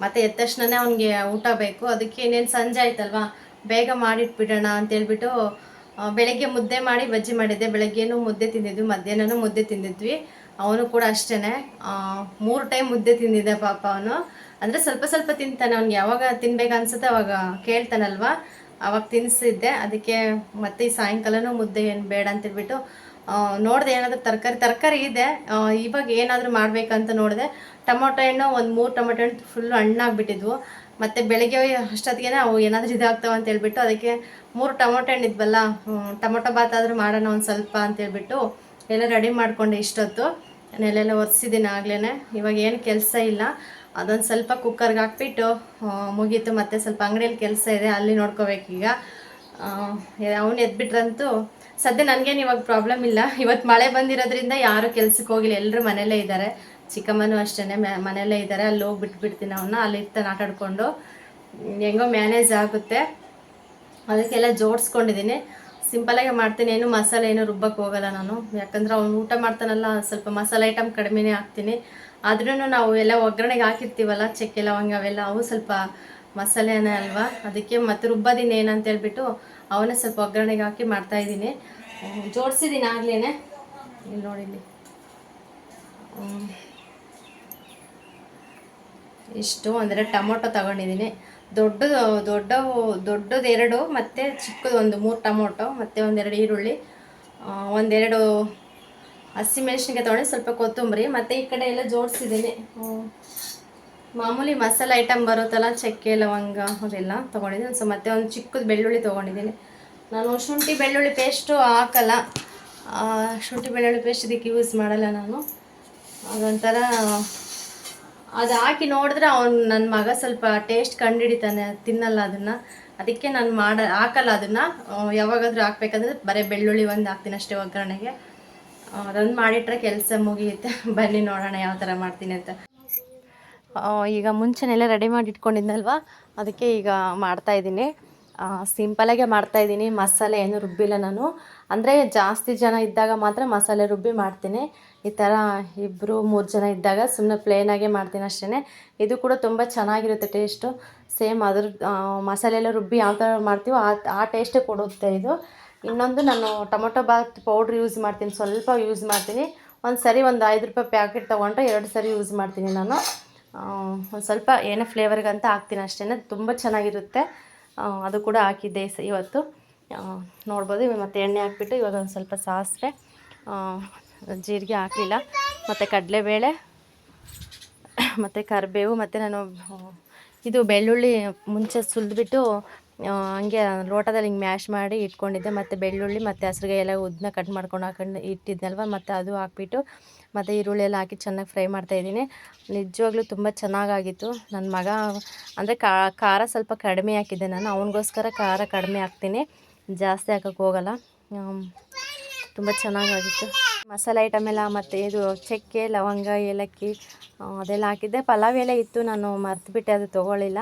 ಮತ್ತು ಎದ್ದ ತಕ್ಷಣವೇ ಅವ್ನಿಗೆ ಊಟ ಬೇಕು. ಅದಕ್ಕೆ ಇನ್ನೇನು ಸಂಜೆ ಆಯ್ತಲ್ವ, ಬೇಗ ಮಾಡಿಟ್ಬಿಡೋಣ ಅಂತೇಳ್ಬಿಟ್ಟು ಬೆಳಗ್ಗೆ ಮುದ್ದೆ ಮಾಡಿ ಬಜ್ಜಿ ಮಾಡಿದ್ದೆ. ಬೆಳಗ್ಗೆನೂ ಮುದ್ದೆ ತಿಂದಿದ್ವಿ, ಮಧ್ಯಾಹ್ನನೂ ಮುದ್ದೆ ತಿಂದಿದ್ವಿ. ಅವನು ಕೂಡ ಅಷ್ಟೇ 3 ಟೈಮ್ ಮುದ್ದೆ ತಿಂದಿದ್ದೆ ಪಾಪ ಅವನು. ಅಂದರೆ ಸ್ವಲ್ಪ ಸ್ವಲ್ಪ ತಿಂತಾನೆ, ಅವ್ನಿಗೆ ಯಾವಾಗ ತಿನ್ಬೇಕು ಅನ್ಸುತ್ತೆ ಅವಾಗ ಕೇಳ್ತಾನಲ್ವ, ಅವಾಗ ತಿನ್ನಿಸಿದ್ದೆ. ಅದಕ್ಕೆ ಮತ್ತೆ ಈ ಸಾಯಂಕಾಲನೂ ಮುದ್ದೆ ಏನು ಬೇಡ ಅಂತೇಳ್ಬಿಟ್ಟು ನೋಡಿದೆ ಏನಾದರೂ ತರಕಾರಿ ಇದೆ. ಇವಾಗ ಏನಾದರೂ ಮಾಡಬೇಕಂತ ನೋಡಿದೆ. ಟೊಮೊಟೊ ಹಣ್ಣು ಒಂದು 3 ಟೊಮೊಟೊ ಹಣ್ಣು ಫುಲ್ಲು ಹಣ್ಣಾಗ್ಬಿಟ್ಟಿದ್ವು. ಮತ್ತು ಬೆಳಗ್ಗೆ ಅಷ್ಟೊತ್ತಿಗೆ ಅವು ಏನಾದರೂ ಇದಾಗ್ತಾವೆ ಅಂತ ಹೇಳ್ಬಿಟ್ಟು ಅದಕ್ಕೆ 3 ಟೊಮೊಟೊ ಹಣ್ಣು ಇದ್ವಲ್ಲ, ಟೊಮೊಟೊ ಬಾತ್ ಆದರೂ ಮಾಡೋಣ ಒಂದು ಸ್ವಲ್ಪ ಅಂತೇಳ್ಬಿಟ್ಟು ಎಲ್ಲ ರೆಡಿ ಮಾಡಿಕೊಂಡೆ. ಇಷ್ಟೊತ್ತು ನೆಲೆಲ್ಲ ಒರೆಸಿದ್ದೀನಿ ಆಗ್ಲೇ. ಇವಾಗ ಏನು ಕೆಲಸ ಇಲ್ಲ, ಅದೊಂದು ಸ್ವಲ್ಪ ಕುಕ್ಕರ್ಗೆ ಹಾಕ್ಬಿಟ್ಟು ಮುಗೀತು. ಮತ್ತು ಸ್ವಲ್ಪ ಅಂಗಡಿಯಲ್ಲಿ ಕೆಲಸ ಇದೆ, ಅಲ್ಲಿ ನೋಡ್ಕೋಬೇಕೀಗ. ಅವನು ಎದ್ಬಿಟ್ರಂತೂ ಸದ್ಯ ನನಗೇನು ಇವಾಗ ಪ್ರಾಬ್ಲಮ್ ಇಲ್ಲ. ಇವತ್ತು ಮಳೆ ಬಂದಿರೋದ್ರಿಂದ ಯಾರೂ ಕೆಲ್ಸಕ್ಕೆ ಹೋಗಿಲ್ಲ, ಎಲ್ಲರೂ ಮನೆಯಲ್ಲೇ ಇದ್ದಾರೆ. ಚಿಕ್ಕಮ್ಮನೂ ಅಷ್ಟೇ ಮನೆಯಲ್ಲೇ ಇದ್ದಾರೆ. ಅಲ್ಲಿ ಹೋಗಿ ಬಿಟ್ಬಿಡ್ತೀನಿ ಅವನ್ನ, ಅಲ್ಲಿ ಇರ್ತಾನೆ ಆಟಾಡಿಕೊಂಡು. ಹೆಂಗೋ ಮ್ಯಾನೇಜ್ ಆಗುತ್ತೆ. ಅದಕ್ಕೆಲ್ಲ ಜೋಡಿಸ್ಕೊಂಡಿದ್ದೀನಿ. ಸಿಂಪಲಾಗಿ ಮಾಡ್ತೀನಿ, ಏನು ಮಸಾಲೆ ಏನು ರುಬ್ಬಕ್ಕೆ ಹೋಗಲ್ಲ ನಾನು. ಯಾಕಂದ್ರೆ ಅವ್ನು ಊಟ ಮಾಡ್ತಾನಲ್ಲ, ಸ್ವಲ್ಪ ಮಸಾಲೆ ಐಟಮ್ ಕಡಿಮೆನೇ ಹಾಕ್ತೀನಿ. ಆದ್ರೂ ನಾವು ಎಲ್ಲ ಒಗ್ಗರಣೆಗೆ ಹಾಕಿರ್ತೀವಲ್ಲ, ಚಕ್ಕೆ ಲವಂಗ ಅವೆಲ್ಲ, ಅವು ಸ್ವಲ್ಪ ಮಸಾಲೆನೇ ಅಲ್ವಾ, ಅದಕ್ಕೆ ಮತ್ತೆ ರುಬ್ಬೋದಿನ ಏನಂತ ಹೇಳ್ಬಿಟ್ಟು ಅವನ್ನೇ ಸ್ವಲ್ಪ ಒಗ್ಗರಣೆಗೆ ಹಾಕಿ ಮಾಡ್ತಾಯಿದ್ದೀನಿ. ಜೋಡಿಸಿದ್ದೀನಿ ಆಗ್ಲೇ. ಇಲ್ಲಿ ನೋಡಿಲ್ಲಿ ಇಷ್ಟು ಅಂದರೆ ಟೊಮೊಟೊ ತಗೊಂಡಿದ್ದೀನಿ. ದೊಡ್ಡದು 2 ಮತ್ತು ಚಿಕ್ಕದು ಒಂದು 3 ಟೊಮೊಟೊ, ಮತ್ತು 1-2 ಈರುಳ್ಳಿ, ಒಂದೆರಡು ಹಸಿಮೆಣ್ಸಿನ್ಕಾಯಿ ತೊಗೊಂಡು ಸ್ವಲ್ಪ ಕೊತ್ತಂಬರಿ, ಮತ್ತು ಈ ಕಡೆ ಎಲ್ಲ ಜೋಡಿಸಿದ್ದೀನಿ. ಮಾಮೂಲಿ ಮಸಾಲೆ ಐಟಮ್ ಬರುತ್ತಲ್ಲ, ಚಕ್ಕೆ ಲವಂಗ ಅದೆಲ್ಲ ತೊಗೊಂಡಿದ್ದೀನಿ. ಸೊ ಮತ್ತು ಒಂದು ಚಿಕ್ಕದು ಬೆಳ್ಳುಳ್ಳಿ ತೊಗೊಂಡಿದ್ದೀನಿ. ನಾನು ಶುಂಠಿ ಬೆಳ್ಳುಳ್ಳಿ ಪೇಸ್ಟು ಹಾಕಲ್ಲ, ಶುಂಠಿ ಬೆಳ್ಳುಳ್ಳಿ ಪೇಸ್ಟ್ ಇದಕ್ಕೆ ಯೂಸ್ ಮಾಡಲ್ಲ ನಾನು. ಅದೊಂಥರ ಅದು ಹಾಕಿ ನೋಡಿದ್ರೆ ನನ್ನ ಮಗ ಸ್ವಲ್ಪ ಟೇಸ್ಟ್ ಕಂಡುಹಿಡಿತಾನೆ, ತಿನ್ನಲ್ಲ ಅದನ್ನು. ಅದಕ್ಕೆ ನಾನು ಹಾಕಲ್ಲ ಅದನ್ನು. ಯಾವಾಗಾದರೂ ಹಾಕ್ಬೇಕಂದ್ರೆ ಬರೀ ಬೆಳ್ಳುಳ್ಳಿ ಒಂದು ಹಾಕ್ತೀನಿ ಅಷ್ಟೇ ಒಗ್ಗರಣೆಗೆ. ಅದೊಂದು ಮಾಡಿಟ್ರೆ ಕೆಲಸ ಮುಗಿಯುತ್ತೆ. ಬನ್ನಿ ನೋಡೋಣ ಯಾವ ಥರ ಮಾಡ್ತೀನಿ ಅಂತ. ಈಗ ಮುಂಚೆನೆಲ್ಲ ರೆಡಿ ಮಾಡಿ ಇಟ್ಕೊಂಡಿದ್ನಲ್ವ, ಅದಕ್ಕೆ ಈಗ ಮಾಡ್ತಾಯಿದ್ದೀನಿ. ಸಿಂಪಲಾಗೆ ಮಾಡ್ತಾಯಿದ್ದೀನಿ, ಮಸಾಲೆ ಏನು ರುಬ್ಬಿಲ್ಲ ನಾನು. ಅಂದರೆ ಜಾಸ್ತಿ ಜನ ಇದ್ದಾಗ ಮಾತ್ರ ಮಸಾಲೆ ರುಬ್ಬಿ ಮಾಡ್ತೀನಿ. ಈ ಥರ 2-3 ಜನ ಇದ್ದಾಗ ಸುಮ್ಮನೆ ಪ್ಲೇನಾಗೆ ಮಾಡ್ತೀನಿ ಅಷ್ಟೇ. ಇದು ಕೂಡ ತುಂಬ ಚೆನ್ನಾಗಿರುತ್ತೆ ಟೇಸ್ಟು. ಸೇಮ್ ಅದ್ರ ಮಸಾಲೆ ಎಲ್ಲ ರುಬ್ಬಿ ಯಾವ ಥರ ಮಾಡ್ತೀವೋ ಆ ಟೇಸ್ಟೇ ಕೊಡುತ್ತೆ ಇದು. ಇನ್ನೊಂದು, ನಾನು ಟೊಮೊಟೊ ಬಾತ್ ಪೌಡ್ರ್ ಯೂಸ್ ಮಾಡ್ತೀನಿ, ಸ್ವಲ್ಪ ಯೂಸ್ ಮಾಡ್ತೀನಿ. ಒಂದು ಸರಿ ಒಂದು 5 ರೂಪಾಯಿ ಪ್ಯಾಕೆಟ್ ತೊಗೊಂಡ್ರೆ 2 ಸರಿ ಯೂಸ್ ಮಾಡ್ತೀನಿ ನಾನು. ಒಂದು ಸ್ವಲ್ಪ ಏನೋ ಫ್ಲೇವರ್ಗಂತ ಹಾಕ್ತೀನಿ ಅಷ್ಟೇ, ತುಂಬ ಚೆನ್ನಾಗಿರುತ್ತೆ. ಅದು ಕೂಡ ಹಾಕಿದ್ದೆ ಇವತ್ತು, ನೋಡ್ಬೋದು. ಮತ್ತು ಎಣ್ಣೆ ಹಾಕ್ಬಿಟ್ಟು ಇವಾಗ ಒಂದು ಸ್ವಲ್ಪ ಸಾಸಿವೆ, ಜೀರಿಗೆ ಹಾಕಲಿಲ್ಲ, ಮತ್ತು ಕಡಲೆಬೇಳೆ, ಮತ್ತು ಕರಿಬೇವು, ಮತ್ತು ನಾನು ಇದು ಬೆಳ್ಳುಳ್ಳಿ ಮುಂಚೆ ಸುಲಿದ್ಬಿಟ್ಟು ಹಂಗೆ ಲೋಟದಲ್ಲಿ ಹಿಂಗೆ ಮ್ಯಾಶ್ ಮಾಡಿ ಇಟ್ಕೊಂಡಿದ್ದೆ. ಮತ್ತು ಬೆಳ್ಳುಳ್ಳಿ ಮತ್ತು ಹಸಿರುಗಾಯಿ ಎಲ್ಲ ಉದ್ದನ್ನ ಕಟ್ ಮಾಡ್ಕೊಂಡು ಇಟ್ಟಿದ್ನಲ್ವ, ಮತ್ತು ಅದು ಹಾಕ್ಬಿಟ್ಟು ಮತ್ತು ಈರುಳ್ಳಿ ಎಲ್ಲ ಹಾಕಿ ಚೆನ್ನಾಗಿ ಫ್ರೈ ಮಾಡ್ತಾಯಿದ್ದೀನಿ. ನಿಜವಾಗ್ಲೂ ತುಂಬ ಚೆನ್ನಾಗಾಗಿತ್ತು. ನನ್ನ ಮಗ ಅಂದರೆ ಖಾರ ಸ್ವಲ್ಪ ಕಡಿಮೆ ಹಾಕಿದ್ದೆ ನಾನು, ಅವನಿಗೋಸ್ಕರ ಖಾರ ಕಡಿಮೆ ಹಾಕ್ತೀನಿ, ಜಾಸ್ತಿ ಹಾಕೋಕ್ಕೆ ಹೋಗಲ್ಲ. ತುಂಬ ಚೆನ್ನಾಗಾಗಿತ್ತು. ಮಸಾಲೆ ಐಟಮ್ ಎಲ್ಲ, ಮತ್ತು ಇದು ಚಕ್ಕೆ ಲವಂಗ ಏಲಕ್ಕಿ ಅದೆಲ್ಲ ಹಾಕಿದ್ದೆ. ಪಲಾವ್ ಎಲೆ ಇತ್ತು, ನಾನು ಮರ್ತುಬಿಟ್ಟೆ, ಅದು ತೊಗೊಳ್ಳಿಲ್ಲ.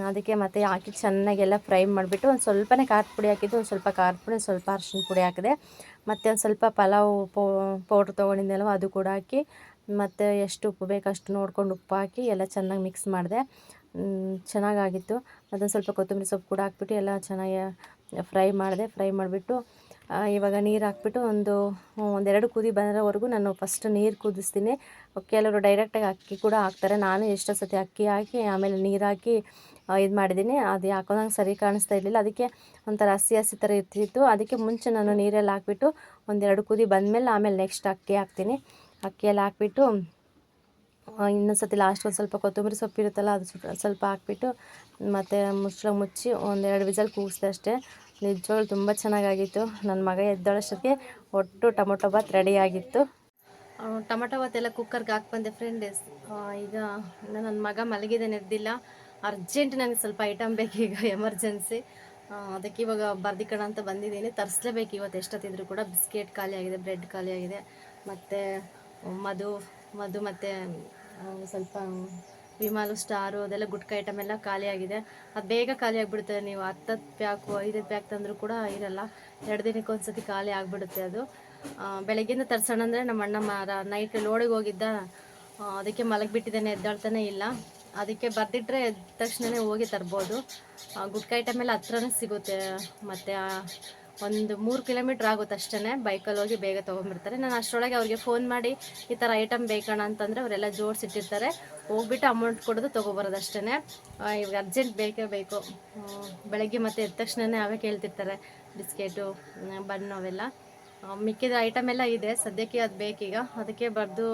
ಅದಕ್ಕೆ ಮತ್ತೆ ಹಾಕಿ ಚೆನ್ನಾಗೆಲ್ಲ ಫ್ರೈ ಮಾಡಿಬಿಟ್ಟು ಒಂದು ಸ್ವಲ್ಪನೇ ಖಾರದ ಪುಡಿ ಹಾಕಿದ್ದು, ಒಂದು ಸ್ವಲ್ಪ ಖಾರದ ಪುಡಿ, ಸ್ವಲ್ಪ ಅರಿಶಿನ ಪುಡಿ ಹಾಕಿದೆ. ಮತ್ತು ಒಂದು ಸ್ವಲ್ಪ ಪಲಾವ್ ಪೌಡ್ರ್ ತೊಗೊಂಡಿದ್ದೆನಲ್ವ ಅದು ಕೂಡ ಹಾಕಿ, ಮತ್ತು ಎಷ್ಟು ಉಪ್ಪು ಬೇಕಷ್ಟು ನೋಡ್ಕೊಂಡು ಉಪ್ಪು ಹಾಕಿ ಎಲ್ಲ ಚೆನ್ನಾಗಿ ಮಿಕ್ಸ್ ಮಾಡಿದೆ. ಚೆನ್ನಾಗಾಗಿತ್ತು. ಅದೊಂದು ಸ್ವಲ್ಪ ಕೊತ್ತಂಬರಿ ಸೊಪ್ಪು ಕೂಡ ಹಾಕ್ಬಿಟ್ಟು ಎಲ್ಲ ಚೆನ್ನಾಗಿ ಫ್ರೈ ಮಾಡಿದೆ. ಫ್ರೈ ಮಾಡಿಬಿಟ್ಟು ಇವಾಗ ನೀರು ಹಾಕ್ಬಿಟ್ಟು ಒಂದೆರಡು ಕುದಿ ಬರೋವರೆಗೂ ನಾನು ಫಸ್ಟ್ ನೀರು ಕುದಿಸ್ತೀನಿ. ಕೆಲವರು ಡೈರೆಕ್ಟಾಗಿ ಅಕ್ಕಿ ಕೂಡ ಹಾಕ್ತಾರೆ. ನಾನು ಎಷ್ಟೋ ಸತಿ ಅಕ್ಕಿ ಹಾಕಿ ಆಮೇಲೆ ನೀರು ಹಾಕಿ ಇದು ಮಾಡಿದ್ದೀನಿ. ಅದು ಯಾಕೋ ನಂಗೆ ಸರಿ ಕಾಣಿಸ್ತಾ ಇರಲಿಲ್ಲ, ಅದಕ್ಕೆ ಒಂಥರ ಹಸಿ ಥರ ಇರ್ತಿತ್ತು. ಅದಕ್ಕೆ ಮುಂಚೆ ನಾನು ನೀರೆಲ್ಲ ಹಾಕ್ಬಿಟ್ಟು ಒಂದೆರಡು ಕುದಿ ಬಂದಮೇಲೆ ಆಮೇಲೆ ನೆಕ್ಸ್ಟ್ ಅಕ್ಕಿ ಹಾಕ್ತೀನಿ. ಅಕ್ಕಿ ಎಲ್ಲ ಹಾಕ್ಬಿಟ್ಟು ಇನ್ನೊಂದು ಸತಿ ಲಾಸ್ಟ್ ಒಂದು ಸ್ವಲ್ಪ ಕೊತ್ತಂಬರಿ ಸೊಪ್ಪು ಇರುತ್ತಲ್ಲ, ಅದು ಸ್ವಲ್ಪ ಹಾಕ್ಬಿಟ್ಟು ಮತ್ತು ಮುಚ್ಚಿ ಒಂದೆರಡು ವಿಸಲ್ ಕೂಗಿಸ್ದೆ ಅಷ್ಟೇ. ನಿಜವಾಗ್ಲೂ ತುಂಬ ಚೆನ್ನಾಗಾಗಿತ್ತು. ನನ್ನ ಮಗ ಎದ್ದೋಳಷ್ಟೊತ್ತಿಗೆ ಒಟ್ಟು ಟೊಮೊಟೊ ಬಾತ್ ರೆಡಿಯಾಗಿತ್ತು. ಟೊಮೊಟೊ ಬಾತ್ ಎಲ್ಲ ಕುಕ್ಕರ್ಗೆ ಹಾಕಿ ಬಂದೆ ಫ್ರೆಂಡ್ಸ್. ಈಗ ನನ್ನ ಮಗ ಮಲಗಿದ್ದಾನೆ, ಎದ್ದಿಲ್ಲ. ಅರ್ಜೆಂಟ್ ನನಗೆ ಸ್ವಲ್ಪ ಐಟಮ್ ಬೇಕು ಈಗ, ಎಮರ್ಜೆನ್ಸಿ. ಅದಕ್ಕೆ ಇವಾಗ ಬರ್ದಿಕಣ ಅಂತ ಬಂದಿದ್ದೀನಿ. ತರಿಸ್ಲೇಬೇಕು ಇವತ್ತು ಎಷ್ಟೊತ್ತಿದ್ರು ಕೂಡ. ಬಿಸ್ಕೆಟ್ ಖಾಲಿಯಾಗಿದೆ, ಬ್ರೆಡ್ ಖಾಲಿಯಾಗಿದೆ, ಮತ್ತು ಮಧು ಮತ್ತು ಸ್ವಲ್ಪ ವಿಮಾಲು ಸ್ಟಾರು ಅದೆಲ್ಲ ಗುಟ್ಕ ಐಟಮ್ ಎಲ್ಲ ಖಾಲಿಯಾಗಿದೆ. ಅದು ಬೇಗ ಖಾಲಿ ಆಗಿಬಿಡುತ್ತೆ. ನೀವು 10 ಪ್ಯಾಕು 5 ಪ್ಯಾಕ್ ತಂದರೂ ಕೂಡ ಇರಲ್ಲ. 2 ದಿನಕ್ಕೆ ಒಂದು ಸತಿ ಖಾಲಿ ಆಗಿಬಿಡುತ್ತೆ ಅದು. ಬೆಳಗ್ಗೆಯಿಂದ ತರ್ಸೋಣ ಅಂದರೆ ನಮ್ಮ ಅಣ್ಣ ನೈಟ್ ಲೋಡಿಗೆ ಹೋಗಿದ್ದ, ಅದಕ್ಕೆ ಮಲಗಿಬಿಟ್ಟಿದ್ದಾನೆ, ಎದ್ದಾಳ್ತಾನೆ ಇಲ್ಲ. ಅದಕ್ಕೆ ಬರ್ದಿಟ್ರೆ ಎದ್ದ ತಕ್ಷಣವೇ ಹೋಗಿ ತರ್ಬೋದು. ಗುಟ್ಕ ಐಟಮ್ ಎಲ್ಲ ಹತ್ರನೇ ಸಿಗುತ್ತೆ, ಮತ್ತು ಒಂದು 3 ಕಿಲೋಮೀಟ್ರ್ ಆಗುತ್ತೆ ಅಷ್ಟೇ. ಬೈಕಲ್ಲಿ ಹೋಗಿ ಬೇಗ ತೊಗೊಂಡ್ಬಿಡ್ತಾರೆ. ನಾನು ಅಷ್ಟರೊಳಗೆ ಅವ್ರಿಗೆ ಫೋನ್ ಮಾಡಿ ಈ ಥರ ಐಟಮ್ ಬೇಕಣ್ಣ ಅಂತಂದರೆ ಅವರೆಲ್ಲ ಜೋಡಿಸಿಟ್ಟಿರ್ತಾರೆ. ಹೋಗ್ಬಿಟ್ಟು ಅಮೌಂಟ್ ಕೊಡೋದು ತೊಗೊಬರೋದು ಅಷ್ಟೇ. ಇವಾಗ ಅರ್ಜೆಂಟ್ ಬೇಕೇ ಬೇಕು. ಬೆಳಗ್ಗೆ ಮತ್ತು ಎದ್ದ ತಕ್ಷಣವೇ ಅವೇ ಕೇಳ್ತಿರ್ತಾರೆ, ಬಿಸ್ಕೆಟು ಬನ್ನು ಅವೆಲ್ಲ. ಮಿಕ್ಕಿದ ಐಟಮ್ ಎಲ್ಲ ಇದೆ ಸದ್ಯಕ್ಕೆ, ಅದು ಬೇಕೀಗ. ಅದಕ್ಕೆ ಬರೆದು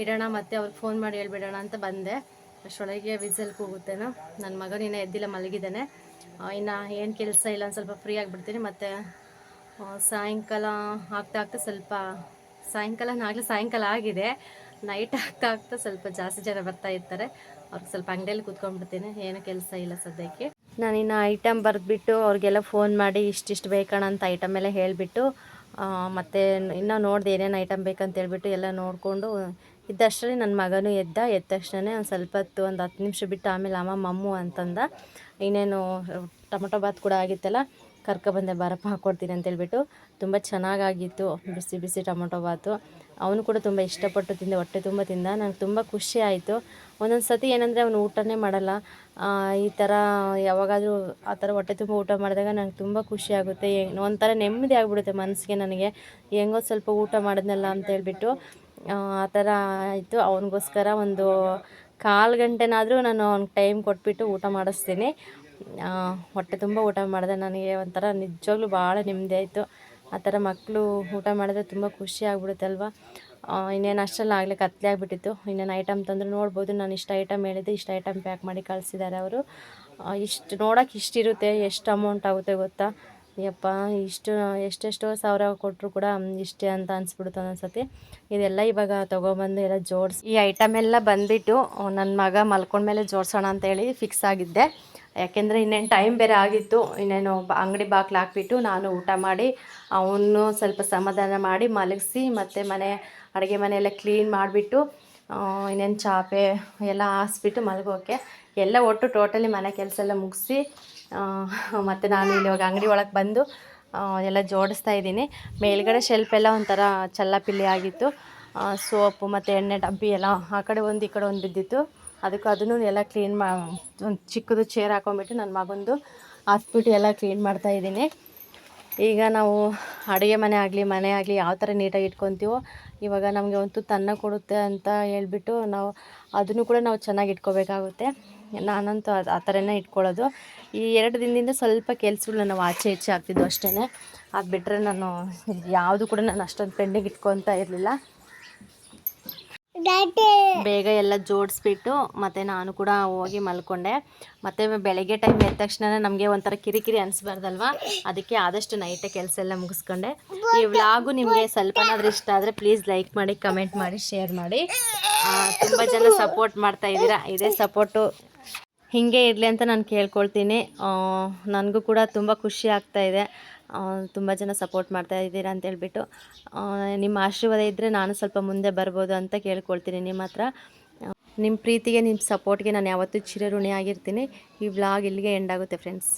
ಇಡೋಣ, ಮತ್ತು ಅವ್ರಿಗೆ ಫೋನ್ ಮಾಡಿ ಹೇಳ್ಬಿಡೋಣ ಅಂತ ಬಂದೆ. ಅಷ್ಟರೊಳಗೆ ವಿಸಲ್ ಕೂಗುತ್ತೇನೋ. ನನ್ನ ಮಗನಿನ್ನ ಎದ್ದಿಲ್ಲ, ಮಲಗಿದ್ದಾನೆ. ಇನ್ನು ಏನು ಕೆಲಸ ಇಲ್ಲ, ಒಂದು ಸ್ವಲ್ಪ ಫ್ರೀ ಆಗಿಬಿಡ್ತೀನಿ. ಮತ್ತು ಸಾಯಂಕಾಲ ಆಗ್ತಾ ಸ್ವಲ್ಪ ಸಾಯಂಕಾಲ ಆಗಿದೆ. ನೈಟ್ ಆಗ್ತಾ ಸ್ವಲ್ಪ ಜಾಸ್ತಿ ಜನ ಬರ್ತಾ ಇರ್ತಾರೆ. ಅವ್ರಿಗೆ ಸ್ವಲ್ಪ ಅಂಗಡಿಯಲ್ಲಿ ಕೂತ್ಕೊಂಡ್ಬಿಡ್ತೀನಿ, ಏನು ಕೆಲಸ ಇಲ್ಲ ಸದ್ಯಕ್ಕೆ. ನಾನಿನ್ನು ಐಟಮ್ ಬರೆದ್ಬಿಟ್ಟು ಅವ್ರಿಗೆಲ್ಲ ಫೋನ್ ಮಾಡಿ ಇಷ್ಟಿಷ್ಟು ಬೇಕಣ ಅಂತ ಐಟಮ್ ಎಲ್ಲ ಹೇಳಿಬಿಟ್ಟು, ಮತ್ತು ಇನ್ನೂ ನೋಡಿದೆ ಏನೇನು ಐಟಮ್ ಬೇಕಂತ ಹೇಳ್ಬಿಟ್ಟು ಎಲ್ಲ ನೋಡಿಕೊಂಡು ಇದ್ದಷ್ಟರಲ್ಲಿ ನನ್ನ ಮಗನೂ ಎದ್ದ ತಕ್ಷಣ ಒಂದು ಸ್ವಲ್ಪ ಹೊತ್ತು, ಒಂದು 10 ನಿಮಿಷ ಬಿಟ್ಟು ಆಮೇಲೆ ಮಮ್ಮು ಅಂತಂದ. ಇನ್ನೇನು ಟೊಮೊಟೊ ಬಾತ್ ಕೂಡ ಆಗಿತ್ತಲ್ಲ, ಕರ್ಕೊಬಂದೆ, ಬಾರಪ್ಪ ಹಾಕ್ಕೊಡ್ತೀನಿ ಅಂತೇಳ್ಬಿಟ್ಟು. ತುಂಬ ಚೆನ್ನಾಗಾಗಿತ್ತು ಬಿಸಿ ಬಿಸಿ ಟೊಮೊಟೊ ಬಾತು. ಅವನು ಕೂಡ ತುಂಬ ಇಷ್ಟಪಟ್ಟು ತಿಂದ, ಹೊಟ್ಟೆ ತುಂಬ ತಿಂದ. ನನಗೆ ತುಂಬ ಖುಷಿ ಆಯಿತು. ಒಂದೊಂದು ಸತಿ ಏನಂದರೆ ಅವನು ಊಟನೇ ಮಾಡಲ್ಲ. ಈ ಥರ ಯಾವಾಗಾದರೂ ಆ ಥರ ಹೊಟ್ಟೆ ತುಂಬ ಊಟ ಮಾಡಿದಾಗ ನಂಗೆ ತುಂಬ ಖುಷಿ ಆಗುತ್ತೆ. ಒಂಥರ ನೆಮ್ಮದಿ ಆಗಿಬಿಡುತ್ತೆ ಮನಸ್ಸಿಗೆ ನನಗೆ. ಹೆಂಗೋ ಸ್ವಲ್ಪ ಊಟ ಮಾಡಿದ್ನಲ್ಲ ಅಂತೇಳ್ಬಿಟ್ಟು ಆ ಥರ ಆಯಿತು. ಅವನಿಗೋಸ್ಕರ ಒಂದು 1/4 ಗಂಟೆನಾದರೂ ನಾನು ಅವ್ನಿಗೆ ಟೈಮ್ ಕೊಟ್ಬಿಟ್ಟು ಊಟ ಮಾಡಿಸ್ತೀನಿ. ಹೊಟ್ಟೆ ತುಂಬ ಊಟ ಮಾಡಿದೆ. ನನಗೆ ಒಂಥರ ನಿಜವಾಗ್ಲೂ ಭಾಳ ನೆಮ್ಮದಿ ಆಯಿತು. ಆ ಥರ ಮಕ್ಕಳು ಊಟ ಮಾಡಿದ್ರೆ ತುಂಬ ಖುಷಿ ಆಗ್ಬಿಡುತ್ತೆ ಅಲ್ವಾ. ಇನ್ನೇನು ಅಷ್ಟರಲ್ಲಿ ಆಗಲೇ ಕತ್ಲೆ ಆಗಿಬಿಟ್ಟಿತ್ತು. ಇನ್ನೇನು ಐಟಮ್ ತಂದರೆ ನೋಡ್ಬೋದು, ನಾನು ಇಷ್ಟು ಐಟಮ್ ಹೇಳಿದ್ದೆ, ಇಷ್ಟು ಐಟಮ್ ಪ್ಯಾಕ್ ಮಾಡಿ ಕಳಿಸಿದ್ದಾರೆ ಅವರು. ಇಷ್ಟು ನೋಡೋಕೆ ಇಷ್ಟಿರುತ್ತೆ, ಎಷ್ಟು ಅಮೌಂಟ್ ಆಗುತ್ತೆ ಗೊತ್ತಾ ಯಪ್ಪ. ಇಷ್ಟು ಎಷ್ಟೆಷ್ಟೋ ಸಾವಿರ ಕೊಟ್ಟರು ಕೂಡ ಇಷ್ಟೇ ಅಂತ ಅನಿಸ್ಬಿಡುತ್ತೆ ಒಂದೊಂದ್ಸತಿ. ಇದೆಲ್ಲ ಇವಾಗ ತೊಗೊಬಂದು ಎಲ್ಲ ಜೋಡಿಸಿ, ಈ ಐಟಮ್ ಎಲ್ಲ ಬಂದುಬಿಟ್ಟು ನನ್ನ ಮಗ ಮಲ್ಕೊಂಡ್ಮೇಲೆ ಜೋಡಿಸೋಣ ಅಂತೇಳಿ ಫಿಕ್ಸ್ ಆಗಿದ್ದೆ. ಯಾಕೆಂದರೆ ಇನ್ನೇನು ಟೈಮ್ ಬೇರೆ ಆಗಿತ್ತು. ಇನ್ನೇನು ಅಂಗಡಿ ಬಾಗಿಲು ಹಾಕ್ಬಿಟ್ಟು ನಾನು ಊಟ ಮಾಡಿ ಅವನು ಸ್ವಲ್ಪ ಸಮಾಧಾನ ಮಾಡಿ ಮಲಗಿಸಿ, ಮತ್ತು ಅಡುಗೆ ಮನೆಯೆಲ್ಲ ಕ್ಲೀನ್ ಮಾಡಿಬಿಟ್ಟು ಇನ್ನೇನು ಚಾಪೆ ಎಲ್ಲ ಹಾಸ್ಬಿಟ್ಟು ಮಲಗೋಕೆ ಎಲ್ಲ ಒಟ್ಟು ಟೋಟಲಿ ಮನೆ ಕೆಲಸ ಎಲ್ಲ ಮುಗಿಸಿ ಮತ್ತು ನಾನು ಇಲ್ಲಿ ಇವಾಗ ಅಂಗಡಿ ಒಳಗೆ ಬಂದು ಎಲ್ಲ ಜೋಡಿಸ್ತಾ ಇದ್ದೀನಿ. ಮೇಲ್ಗಡೆ ಶೆಲ್ಫ್ ಎಲ್ಲ ಒಂಥರ ಚಲ್ಲಾಪಿಲ್ಲಿ ಆಗಿತ್ತು. ಸೋಪು ಮತ್ತು ಎಣ್ಣೆ ಡಬ್ಬಿ ಎಲ್ಲ ಆ ಕಡೆ ಒಂದು ಈ ಕಡೆ ಒಂದು ಬಿದ್ದಿತ್ತು. ಅದನ್ನು ಎಲ್ಲ ಕ್ಲೀನ್ ಒಂದು ಚಿಕ್ಕದು ಚೇರ್ ಹಾಕೊಂಡ್ಬಿಟ್ಟು ನನ್ನ ಮಗಂದು ಹಾಸ್ಬಿಟ್ಟು ಎಲ್ಲ ಕ್ಲೀನ್ ಮಾಡ್ತಾಯಿದ್ದೀನಿ. ಈಗ ನಾವು ಅಡುಗೆ ಮನೆ ಆಗಲಿ ಯಾವ ಥರ ನೀಟಾಗಿ ಇಟ್ಕೊತೀವೋ, ಇವಾಗ ನಮಗೆ ಒಂದು ತನ್ನ ಕೊಡುತ್ತೆ ಅಂತ ಹೇಳ್ಬಿಟ್ಟು ನಾವು ಅದನ್ನು ಕೂಡ ನಾವು ಚೆನ್ನಾಗಿ ಇಟ್ಕೋಬೇಕಾಗುತ್ತೆ. ನಾನಂತೂ ಆ ಥರನೇ ಇಟ್ಕೊಳ್ಳೋದು. ಈ 2 ದಿನದಿಂದ ಸ್ವಲ್ಪ ಕೆಲಸಗಳು ನಾವು ಆಚೆ ಈಚೆ ಆಗ್ತಿದ್ವು ಅಷ್ಟೇ. ಅದು ಬಿಟ್ಟರೆ ನಾನು ಯಾವುದು ಕೂಡ ನಾನು ಅಷ್ಟೊಂದು ಪೆಂಡಿಂಗ್ ಇಟ್ಕೊತಾ ಇರಲಿಲ್ಲ. ಬೇಗ ಎಲ್ಲ ಜೋಡಿಸ್ಬಿಟ್ಟು ಮತ್ತು ನಾನು ಕೂಡ ಹೋಗಿ ಮಲ್ಕೊಂಡೆ. ಮತ್ತು ಬೆಳಗ್ಗೆ ಟೈಮ್ ಎದ್ದ ತಕ್ಷಣ ನಮಗೆ ಒಂಥರ ಕಿರಿಕಿರಿ ಅನಿಸ್ಬಾರ್ದಲ್ವ, ಅದಕ್ಕೆ ಆದಷ್ಟು ನೈಟೇ ಕೆಲಸ ಎಲ್ಲ ಮುಗಿಸ್ಕೊಂಡೆ. ಈ ವ್ಲಾಗು ನಿಮಗೆ ಸ್ವಲ್ಪನಾದ್ರೂ ಇಷ್ಟ ಆದರೆ ಪ್ಲೀಸ್ ಲೈಕ್ ಮಾಡಿ, ಕಮೆಂಟ್ ಮಾಡಿ, ಶೇರ್ ಮಾಡಿ. ತುಂಬ ಜನ ಸಪೋರ್ಟ್ ಮಾಡ್ತಾ ಇದ್ದೀರಾ. ಇದೇ ಸಪೋರ್ಟು ಹೀಗೆ ಇರಲಿ ಅಂತ ನಾನು ಕೇಳ್ಕೊಳ್ತೀನಿ. ನನಗೂ ಕೂಡ ತುಂಬ ಖುಷಿ ಆಗ್ತಾಯಿದೆ, ತುಂಬ ಜನ ಸಪೋರ್ಟ್ ಮಾಡ್ತಾ ಇದ್ದೀರಾ ಅಂತೇಳ್ಬಿಟ್ಟು. ನಿಮ್ಮ ಆಶೀರ್ವಾದ ಇದ್ದರೆ ನಾನು ಸ್ವಲ್ಪ ಮುಂದೆ ಬರ್ಬೋದು ಅಂತ ಕೇಳ್ಕೊಳ್ತೀನಿ ನಿಮ್ಮ ಹತ್ರ. ನಿಮ್ಮ ಪ್ರೀತಿಗೆ, ನಿಮ್ಮ ಸಪೋರ್ಟ್ಗೆ ನಾನು ಯಾವತ್ತೂ ಚಿರಋಣಿ ಆಗಿರ್ತೀನಿ. ಈ ವ್ಲಾಗ್ ಇಲ್ಲಿಗೆ ಎಂಡ್ ಆಗುತ್ತೆ ಫ್ರೆಂಡ್ಸ್.